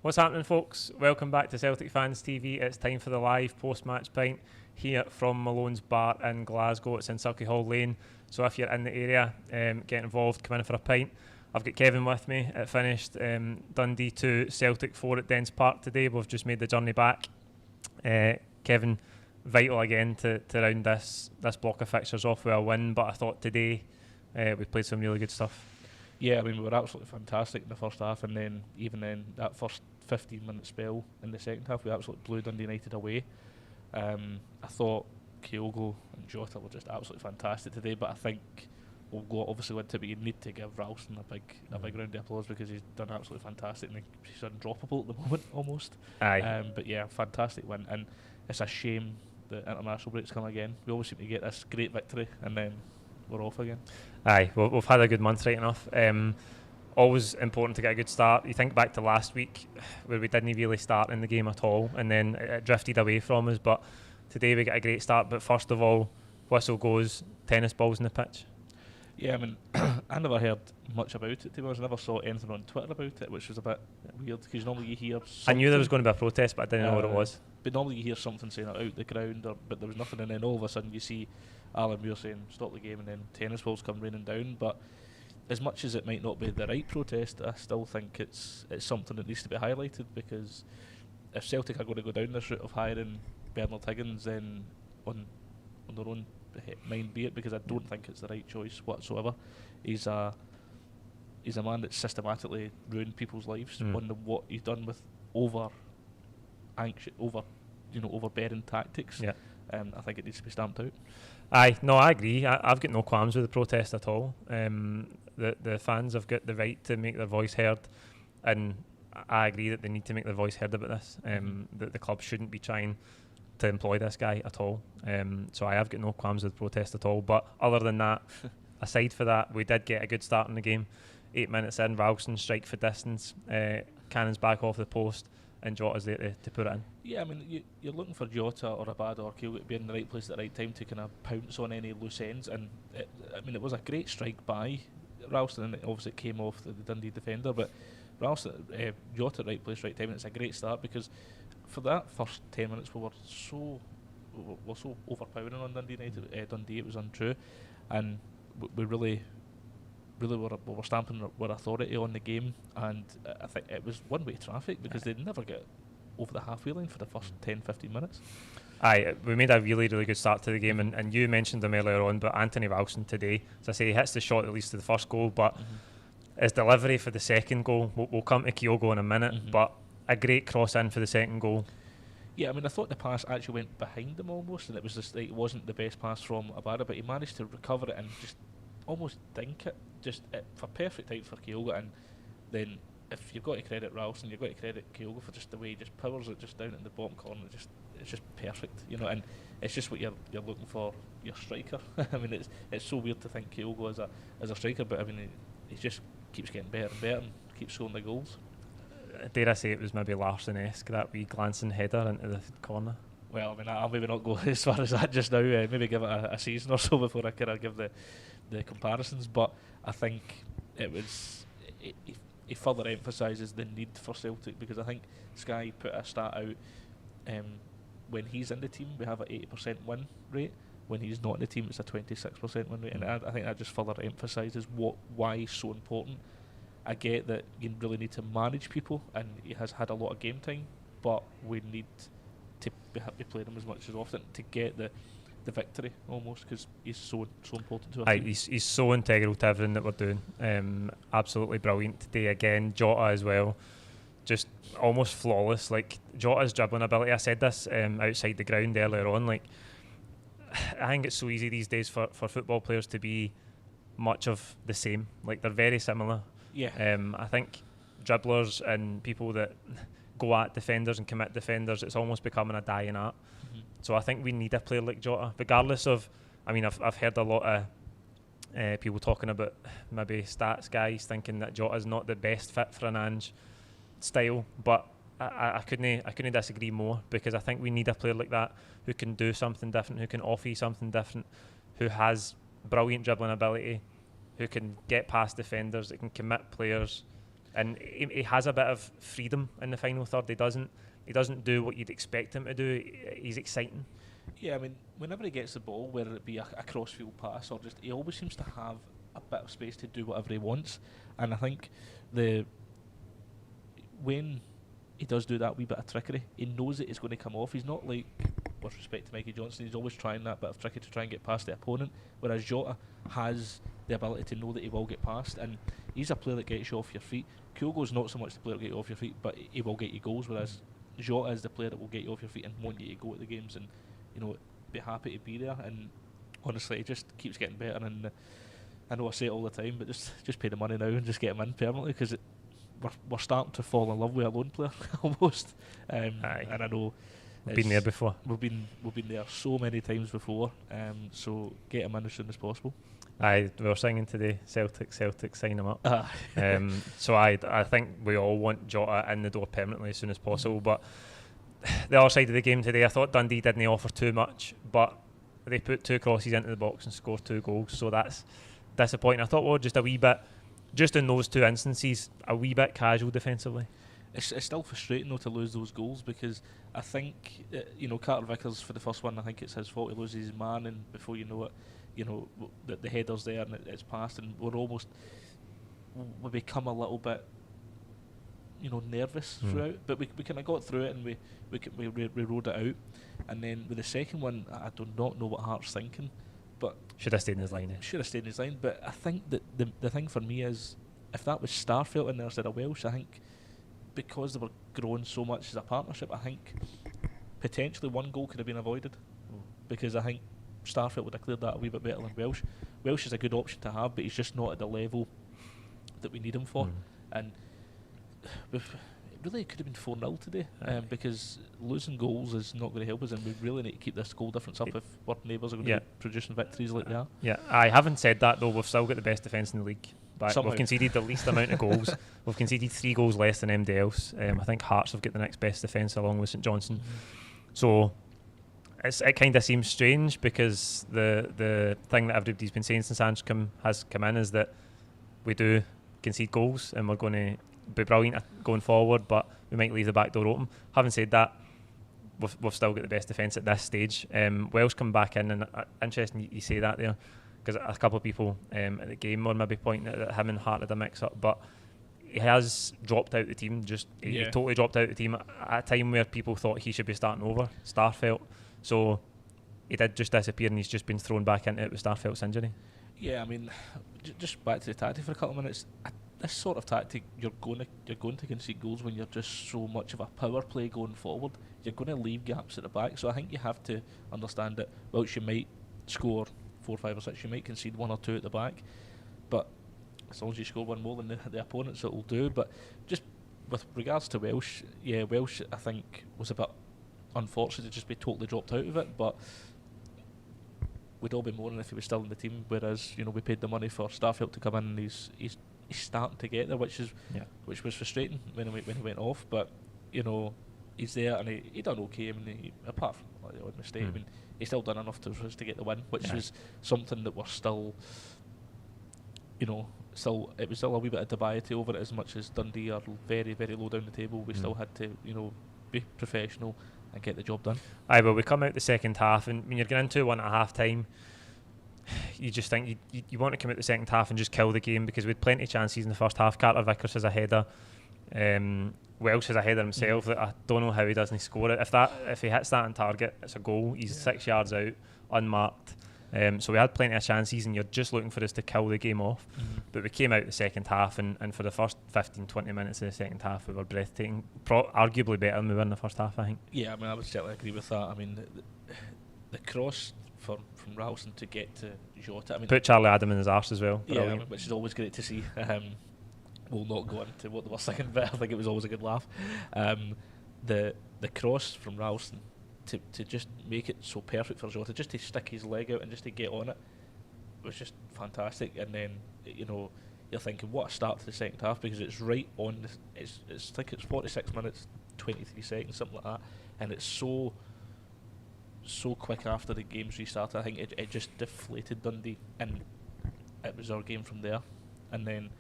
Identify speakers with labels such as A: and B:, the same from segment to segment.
A: What's happening, folks? Welcome back to Celtic Fans TV. It's time for the live post-match pint here from Malone's Bar in Glasgow. It's in Silkyhall Lane, so if you're in the area, get involved, come in for a pint. I've got Kevin with me. It finished Dundee 2, Celtic 4 at Dens Park today. We've just made the journey back. Kevin, vital again to round this block of fixtures off with a win, but I thought today we played some really good stuff.
B: Yeah, I mean, we were absolutely fantastic in the first half, and then even then, that first 15-minute spell in the second half, we absolutely blew Dundee United away. I thought Kyogo and Jota were just absolutely fantastic today, but I think we'll go obviously into it, but you need to give Ralston a big round of applause because he's done absolutely fantastic, and he's undroppable at the moment almost.
A: Aye.
B: But yeah, fantastic win, and it's a shame the international breaks come again. We always seem to get this great victory, and then we're off again.
A: Aye, well, we've had a good month right enough. Always important to get a good start. You think back to last week where we didn't really start in the game at all, and then it drifted away from us, but today we get a great start. But first of all, whistle goes, tennis balls in the pitch.
B: Yeah, I mean, I never heard much about it, to be honest. I never saw anything on Twitter about it, which was a bit weird, because normally you hear something.
A: I knew there was going to be a protest, but I didn't know what it was.
B: But normally you hear something saying out the ground, but there was nothing, and then all of a sudden you see Alan Muir saying stop the game, and then tennis balls come raining down. But as much as it might not be the right protest, I still think it's something that needs to be highlighted, because if Celtic are going to go down this route of hiring Bernard Higgins, then on their own mind be it, because I don't think it's the right choice whatsoever. He's a man that's systematically ruined people's lives on what he's done with overbearing tactics.
A: Yeah.
B: I think it needs to be stamped out.
A: Aye, no, I agree. I've got no qualms with the protest at all. The fans have got the right to make their voice heard, and I agree that they need to make their voice heard about this. That the club shouldn't be trying to employ this guy at all. So I have got no qualms with the protest at all. But other than that, aside for that, we did get a good start in the game. 8 minutes in, Ralston strike for distance, Cannon's back off the post, and Jota's there to put it in. Yeah,
B: I mean, you're looking for Jota or Abada or Kyogo to be in the right place at the right time to kind of pounce on any loose ends, and it was a great strike by Ralston, and obviously it came off the Dundee defender, but Ralston, Jota right place, right time, and it's a great start, because for that first 10 minutes we were so overpowering on Dundee United. Dundee, it was untrue, and we really were stamping our authority on the game, and I think it was one-way traffic, because they'd never get over the halfway line for the first 10-15 minutes.
A: Aye, we made a really, really good start to the game, and you mentioned him earlier on, but Anthony Ralston today, as I say, he hits the shot at least to the first goal, but his delivery for the second goal, we'll come to Kyogo in a minute, but a great cross in for the second goal.
B: Yeah, I mean, I thought the pass actually went behind him almost, and it was just like, it wasn't the best pass from Abada, but he managed to recover it and just almost dink it, for perfect time for Kyogo. And then if you've got to credit Ralston, you've got to credit Kyogo for just the way he just powers it just down in the bottom corner. It's just perfect, and it's just what you're looking for your striker. I mean, it's so weird to think Kyogo as a striker, but I mean, he just keeps getting better and better and keeps scoring the goals.
A: Dare I say it was maybe Larsson-esque, that wee glancing header into the corner?
B: Well, I mean, I'll maybe not go as far as that just now. Maybe give it a season or so before I kind of give the comparisons. But I think it further emphasises the need for Celtic, because I think Sky put a stat out. When he's in the team, we have an 80% win rate. When he's not in the team, it's a 26% win rate, and I think that just further emphasises why he's so important. I get that you really need to manage people, and he has had a lot of game time, but we need to be playing him as much as often to get the victory almost, because he's so important to our team.
A: He's so integral to everything that we're doing. Absolutely brilliant today again. Jota as well, just almost flawless. Like, Jota's dribbling ability, I said this outside the ground earlier on, like, I think it's so easy these days for football players to be much of the same. Like, they're very similar.
B: Yeah.
A: I think dribblers and people that go at defenders and commit defenders, it's almost becoming a dying art. So I think we need a player like Jota, regardless of, I mean, I've heard a lot of people talking about maybe stats guys thinking that Jota's not the best fit for an Ange style, but I couldn't disagree more, because I think we need a player like that who can do something different, who can offer you something different, who has brilliant dribbling ability, who can get past defenders, that can commit players, and he has a bit of freedom in the final third. He doesn't do what you'd expect him to do. He's exciting.
B: Yeah, I mean, whenever he gets the ball, whether it be a crossfield pass or just, he always seems to have a bit of space to do whatever he wants. And I think when he does do that wee bit of trickery, he knows that it's going to come off. He's not like, with respect to Mikey Johnson, he's always trying that bit of trickery to try and get past the opponent, whereas Jota has the ability to know that he will get past, and he's a player that gets you off your feet. Kyogo's not so much the player that get you off your feet, but he will get you goals, whereas Jota is the player that will get you off your feet and want you to go at the games and, you know, be happy to be there. And honestly, it just keeps getting better. And I know I say it all the time, but just pay the money now and just get him in permanently, because we're starting to fall in love with a lone player almost. And I know
A: we've been there before.
B: We've been there so many times before. So get him in as soon as possible.
A: We were singing today, Celtic, sign him up. So I think we all want Jota in the door permanently as soon as possible. But the other side of the game today, I thought Dundee didn't offer too much, but they put 2 crosses into the box and scored 2 goals. So that's disappointing. I thought we were just a wee bit, just in those 2 instances, a wee bit casual defensively.
B: It's still frustrating though to lose those goals, because I think Carter Vickers, for the first one, I think it's his fault. He loses his man, and before you know it, the header's there and it's passed, and we become a little bit nervous throughout, but we kind of got through it, and we rode it out. And then with the second one, I do not know what Hart's thinking, but
A: should have stayed in his line.
B: But I think that the thing for me is, if that was Starfelt in there instead of Welsh, I think because they were growing so much as a partnership, I think potentially 1 goal could have been avoided, because I think Starfelt would have cleared that a wee bit better than Welsh. Welsh is a good option to have, but he's just not at the level that we need him for. And it really could have been 4-0 today, because losing goals is not going to help us, and we really need to keep this goal difference up if our neighbours are going to be producing victories like they are. Yeah,
A: I haven't said that though. We've still got the best defence in the league. But
B: Somehow.
A: We've conceded the least amount of goals. We've conceded 3 goals less than anybody else. I think Hearts have got the next best defence along with St Johnstone. So it kind of seems strange, because the thing that everybody's been saying since Ange has come in is that we do concede goals and we're going to be brilliant going forward, but we might leave the back door open. Having said that, we've still got the best defence at this stage. Welsh come back in, and interesting you say that there, because a couple of people at the game were maybe pointing at him and Hart had a mix-up, but he has dropped out the team. He totally dropped out the team at a time where people thought he should be starting over Starfelt. So he did just disappear, and he's just been thrown back into it with Starfelt's injury.
B: Yeah, I mean, just back to the tactic for a couple of minutes. This sort of tactic, you're going to concede goals when you're just so much of a power play going forward. You're going to leave gaps at the back. So I think you have to understand that whilst you might score 4, 5 or 6, you might concede 1 or 2 at the back, but as long as you score 1 more than the opponents, it will do. But just with regards to Welsh, Welsh I think was a bit unfortunate to just be totally dropped out of it, but we'd all be mourning if he was still in the team, whereas we paid the money for Starfelt to come in, and he's starting to get there, which was frustrating when he went off. But he's there, and he done okay. I mean, apart from the odd mistake, I mean, he still done enough for us to get the win, which was something that we're still, it was still a wee bit of dubiety over it. As much as Dundee are very, very low down the table, we still had to be professional and get the job done.
A: Aye, well, we come out the second half, and when you're getting into 1 at half time, you just think you want to come out the second half and just kill the game, because we had plenty of chances in the first half. Carter Vickers has a header, Welsh has a header himself that I don't know how he doesn't score it. If he hits that on target, it's a goal. He's 6 yards out, unmarked. So we had plenty of chances, and you're just looking for us to kill the game off. But we came out the second half, and for the first 15-20 minutes of the second half, we were breathtaking, arguably better than we were in the first half, I think.
B: Yeah, I mean, I would certainly agree with that. I mean, the cross from Ralston to get to Jota, I mean,
A: put Charlie Adam in his arse as well. Brilliant.
B: Yeah, which is always great to see. We'll not go into what they were saying, but I think it was always a good laugh. The cross from Ralston to just make it so perfect for Jota, just to stick his leg out and just to get on it, was just fantastic. And then you're thinking, what a start to the second half, because it's right on. It's I think it's 46 minutes 23 seconds, something like that, and it's so quick after the game's restarted. I think it just deflated Dundee, and it was our game from there. And then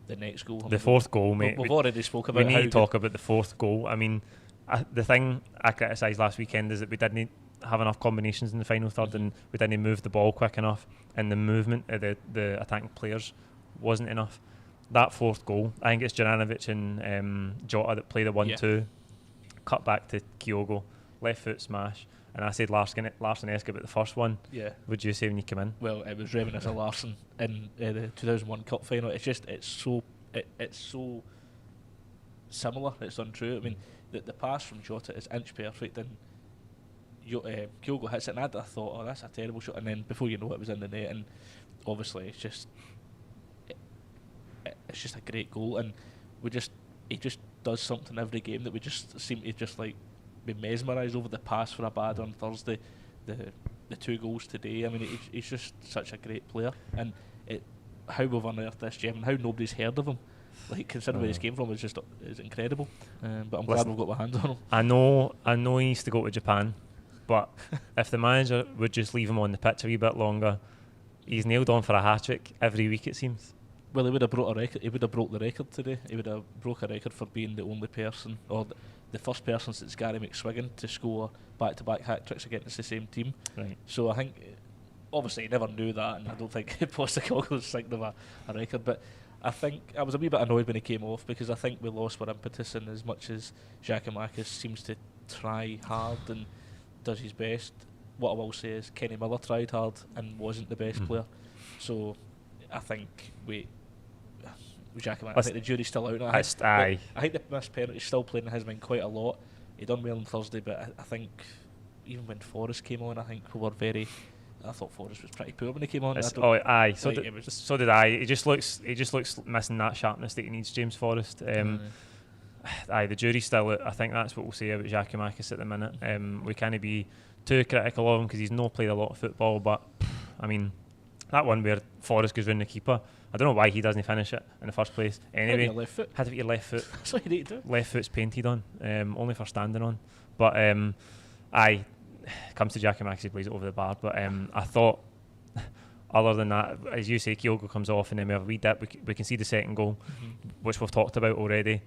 B: the next goal.
A: The fourth goal, mate.
B: We've already spoke about.
A: We need to talk about the fourth goal. I mean, the thing I criticised last weekend is that we didn't have enough combinations in the final third, and we didn't move the ball quick enough, and the movement of the attacking players wasn't enough. That fourth goal, I think it's Juranovic and Jota that play the 1-2, cut back to Kyogo, left foot smash. And I said Larsson-esque about the first one.
B: Yeah.
A: Would you say when you come in?
B: Well, it was reminiscent of Larsson in the 2001 Cup final. It's so similar. It's untrue. I mean, the pass from Jota is inch perfect, and Kyogo hits it, and I thought, oh, that's a terrible shot. And then before you know it was in the net, and obviously it's just a great goal, and he just does something every game that we just seem to just like be mesmerised over. The pass for Abada on Thursday, the 2 goals today. I mean, he's just such a great player, and how we've unearthed this gem and how nobody's heard of him, like considering where he came from, is incredible. But I'm glad we've got our hands on him.
A: I know he needs to go to Japan, but if the manager would just leave him on the pitch a wee bit longer, he's nailed on for a hat-trick every week, it seems.
B: Well, he would have broke a record. He would have broke the record today. He would have broke a record for being the only person, or the first person since Gary McSwiggan to score back-to-back hat-tricks against the same team.
A: Right.
B: So I think, obviously, he never knew that, and I don't think Postecoglou's synced of a record. But I think I was a wee bit annoyed when he came off, because I think we lost our impetus, and as much as Giakoumakis seems to try hard and does his best, what I will say is Kenny Miller tried hard and wasn't the best player. So I think I think the jury's still out now. I think the missed penalty is still playing in his mind quite a lot. He done well on Thursday, but I think even when Forrest came on, I think we were very. I thought Forrest was pretty poor when he came on.
A: So did I. He just looks missing that sharpness that he needs, James Forrest. The jury's still out. I think that's what we'll say about Giakoumakis at the minute. We can't be too critical of him because he's not played a lot of football, but I mean, that one where Forrest goes round the keeper, I don't know why he doesn't finish it in the first place. Anyway, had to be your left foot.
B: That's what you need to do.
A: Left foot's painted on, only for standing on. But comes to Giakoumakis, he plays it over the bar. But I thought, other than that, as you say, Kyogo comes off and then we have a wee dip. We can see the second goal, which we've talked about already.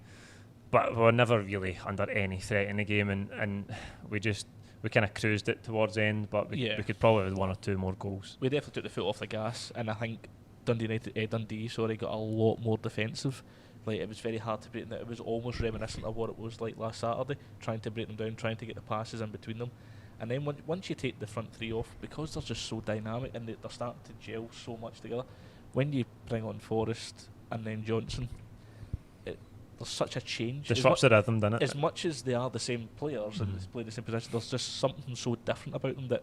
A: But we were never really under any threat in the game, and we kind of cruised it towards the end. But we could probably have 1 or 2 more goals.
B: We definitely took the foot off the gas, and I think Dundee got a lot more defensive. Like, it was very hard to break them. It was almost reminiscent of what it was like last Saturday, trying to break them down, trying to get the passes in between them. And then once you take the front 3 off, because they're just so dynamic and they're starting to gel so much together, when you bring on Forrest and then Johnson, there's such a change.
A: Disrupts the rhythm, doesn't it?
B: As much as they are the same players and they play the same position, there's just something so different about them that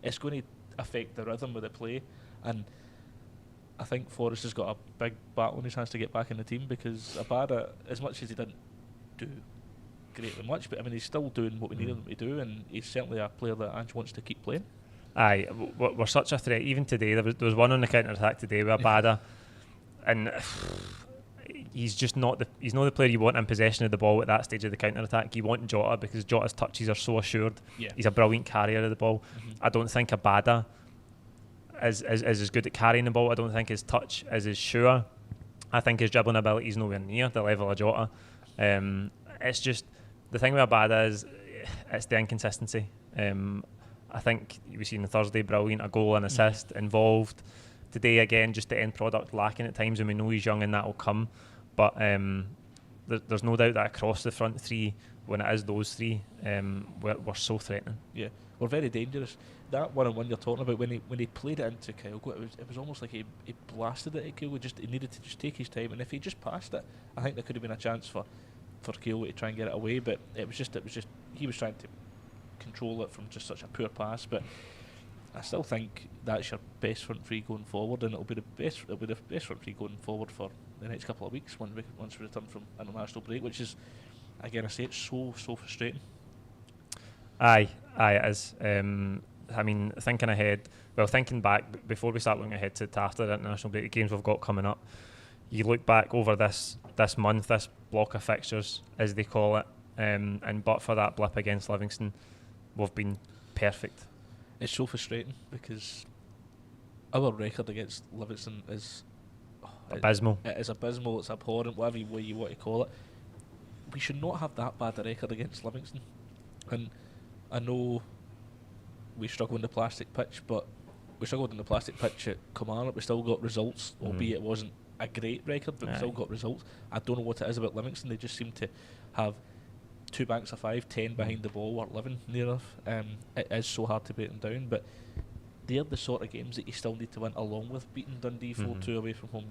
B: it's going to affect the rhythm of the play. And I think Forrest has got a big battle in his hands to get back in the team, because Abada, as much as he didn't do greatly much, but I mean, he's still doing what we needed him to do, and he's certainly a player that Ange wants to keep playing.
A: Aye, we're such a threat. Even today, there was one on the counter attack today with Abada, and he's not the player you want in possession of the ball at that stage of the counter attack. You want Jota, because Jota's touches are so assured. Yeah. He's a brilliant carrier of the ball. I don't think Abada is as good at carrying the ball. I don't think his touch is as sure. I think his dribbling ability is nowhere near the level of Jota. It's just the thing with Abada is it's the inconsistency. I think we've seen on Thursday, brilliant, a goal and assist involved. Today again, just the end product lacking at times, and we know he's young and that'll come. But there's no doubt that across the front 3, when it is those 3, we're so threatening. Yeah,
B: we're very dangerous. That one-on-one you're talking about, when he played it into Kyogo, it was almost like he blasted it at Kyogo. He needed to just take his time, and if he just passed it, I think there could have been a chance for Kyogo to try and get it away. But it was just he was trying to control it from just such a poor pass. But I still think that's your best front 3 going forward, and it'll be the best front 3 going forward for the next couple of weeks once we return from international break, which is, again, I say, it's so frustrating.
A: Aye, it is. I mean, thinking back, before we start looking ahead to after the international break, the games we've got coming up, you look back over this month, this block of fixtures, as they call it, and but for that blip against Livingston, we've been perfect.
B: It's so frustrating, because our record against Livingston is
A: abysmal.
B: It is abysmal. It's abhorrent. Whatever way you want to call it. We should not have that bad a record against Livingston. And I know we struggled in the plastic pitch, but we struggled in the plastic pitch at Kilmarnock. We still got results, albeit it wasn't a great record, but we still got results. I don't know what it is about Livingston. They just seem to have 2 banks of 5, 10 behind the ball, or 11 near enough. It is so hard to beat them down, but they're the sort of games that you still need to win, along with beating Dundee 4-2 away from home.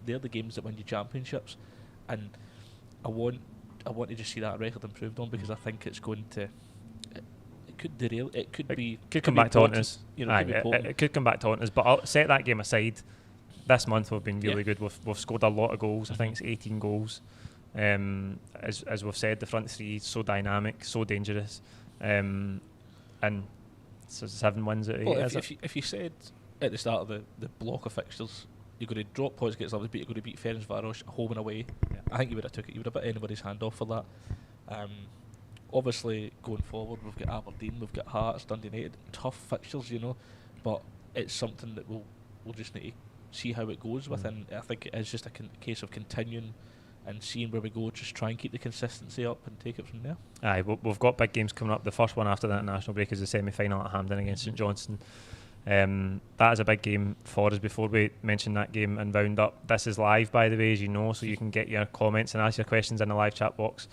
B: They're the games that win you championships, and I want to just see that record improved on, because I think it's going to. It could derail. It could
A: come back to haunt us.
B: It
A: could come back to haunt us. But I'll set that game aside. This month we've been really good. We've scored a lot of goals. I think it's 18 goals. As we've said, the front three so dynamic, so dangerous, and so 7 wins out of 8.
B: If you said at the start of the block of fixtures you're going to drop points against others, but you're going to beat Ferencváros home and away, I think you would have took it. You would have bit anybody's hand off for that. Obviously, going forward, we've got Aberdeen, we've got Hearts, Dundee United, tough fixtures, but it's something that we'll just need to see how it goes with, and I think it is just a case of continuing and seeing where we go, just try and keep the consistency up and take it from there.
A: Aye, we've got big games coming up. The first one after the international break is the semi-final at Hampden against St Johnstone. That is a big game for us. Before we mention that game and round up, this is live, by the way, as you know, so you can get your comments and ask your questions in the live chat box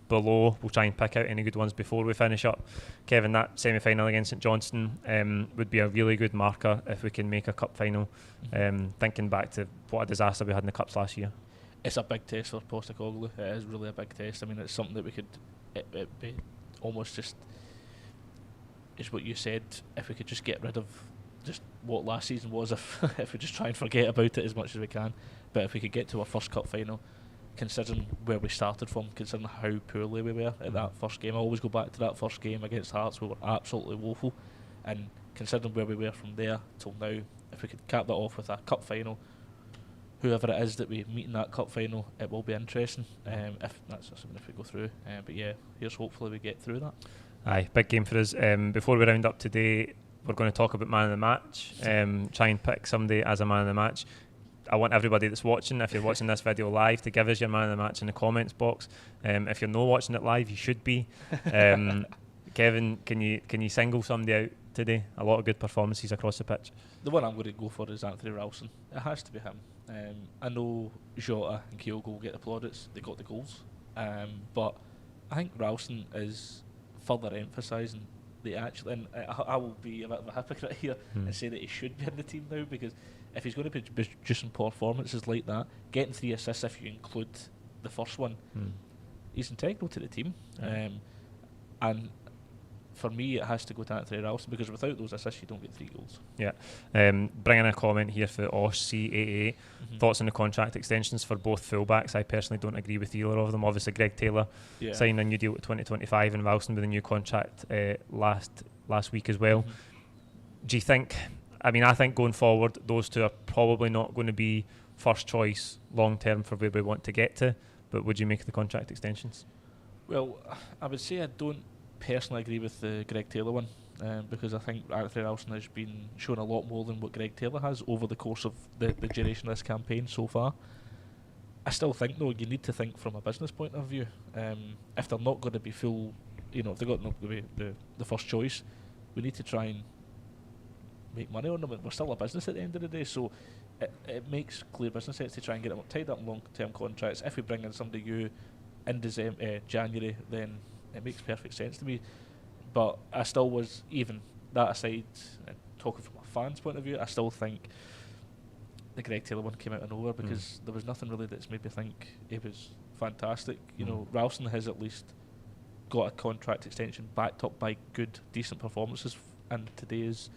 A: below. We'll try and pick out any good ones before we finish up. Kevin, that semi-final against St Johnstone would be a really good marker if we can make a cup final. Thinking back to what a disaster we had in the cups last year.
B: It's a big test for Postecoglou. It is really a big test. I mean, it's something that we could it be almost just, is what you said, if we could just get rid of just what last season was, if we just try and forget about it as much as we can. But if we could get to our first cup final, considering where we started from, considering how poorly we were at that first game, I always go back to that first game against Hearts. We were absolutely woeful, and considering where we were from there till now, if we could cap that off with a cup final, whoever it is that we meet in that cup final, it will be interesting. If that's something, if we go through, but yeah, here's hopefully we get through that. Aye,
A: big game for us. Before we round up today, we're going to talk about man of the match. Try and pick somebody as a man of the match. I want everybody that's watching, if you're watching this video live, to give us your man of the match in the comments box. If you're not watching it live, you should be. Kevin, can you single somebody out today? A lot of good performances across the pitch.
B: The one I'm going to go for is Anthony Ralston. It has to be him. I know Jota and Kyogo will get the plaudits. They got the goals. But I think Ralston is further emphasising the actual, and I will be a bit of a hypocrite here and say that he should be in the team now, because if he's going to be producing performances like that, getting 3 assists if you include the first one, he's integral to the team. And for me, it has to go to Anthony Ralston, because without those assists, you don't get 3 goals. Yeah.
A: Bringing a comment here for Osh CAA. Thoughts on the contract extensions for both fullbacks? I personally don't agree with either of them. Obviously, Greg Taylor signed a new deal to 2025, and Ralston with a new contract last week as well. Do you think? I mean, I think going forward, those two are probably not going to be first choice long term for where we want to get to. But would you make the contract extensions?
B: Well, I would say I don't personally agree with the Greg Taylor one, because I think Anthony Ralston has been shown a lot more than what Greg Taylor has over the course of the duration of this campaign so far. I still think, though, you need to think from a business point of view. If they're not going to be full, if they're not going to be the first choice, we need to try and make money on them. We're still a business at the end of the day, so it makes clear business sense to try and get them tied up in long-term contracts. If we bring in somebody new in January, then it makes perfect sense to me. But I still was, even that aside, talking from a fan's point of view, I still think the Greg Taylor one came out of nowhere, because there was nothing really that's made me think it was fantastic. Ralston has at least got a contract extension backed up by good, decent performances, and today is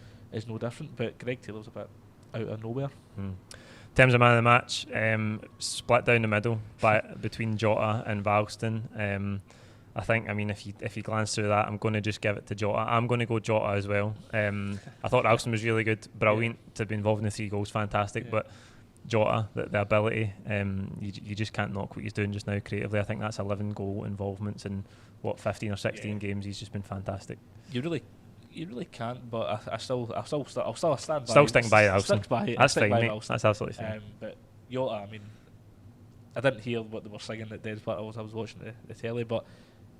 B: no different. But Greg Taylor's a bit out of nowhere.
A: In terms of man of the match, split down the middle between Jota and Ralston. I think, if you glance through that, I'm going to just give it to Jota. I'm going to go Jota as well. I thought Ralston was really good, brilliant to be involved in the 3 goals, fantastic. But Jota, the ability, you just can't knock what he's doing just now creatively. I think that's 11 goal involvements in 15 or 16 games. He's just been fantastic.
B: You really can't, but I'll still stand by.
A: Still sticking by Ralston.
B: That's
A: fine, mate. That's absolutely fine.
B: But Jota, I mean, I didn't hear what they were singing at Des Battles. I was watching the telly, but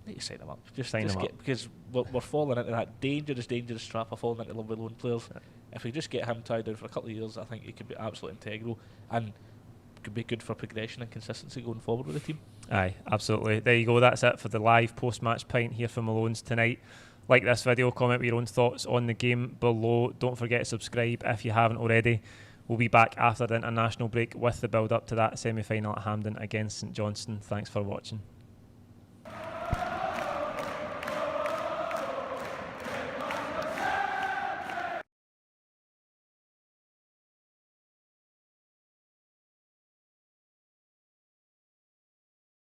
B: need to sign him up. Just
A: Sign him
B: get
A: up.
B: because we're falling into that dangerous trap of falling into love with loan players. If we just get him tied down for a couple of years, I think he could be absolutely integral and could be good for progression and consistency going forward with the team.
A: Aye, absolutely. There you go. That's it for the live post-match pint here from Malone's tonight. Like this video, comment with your own thoughts on the game below. Don't forget to subscribe if you haven't already. We'll be back after the international break with the build-up to that semi-final at Hampden against St Johnstone. Thanks for watching.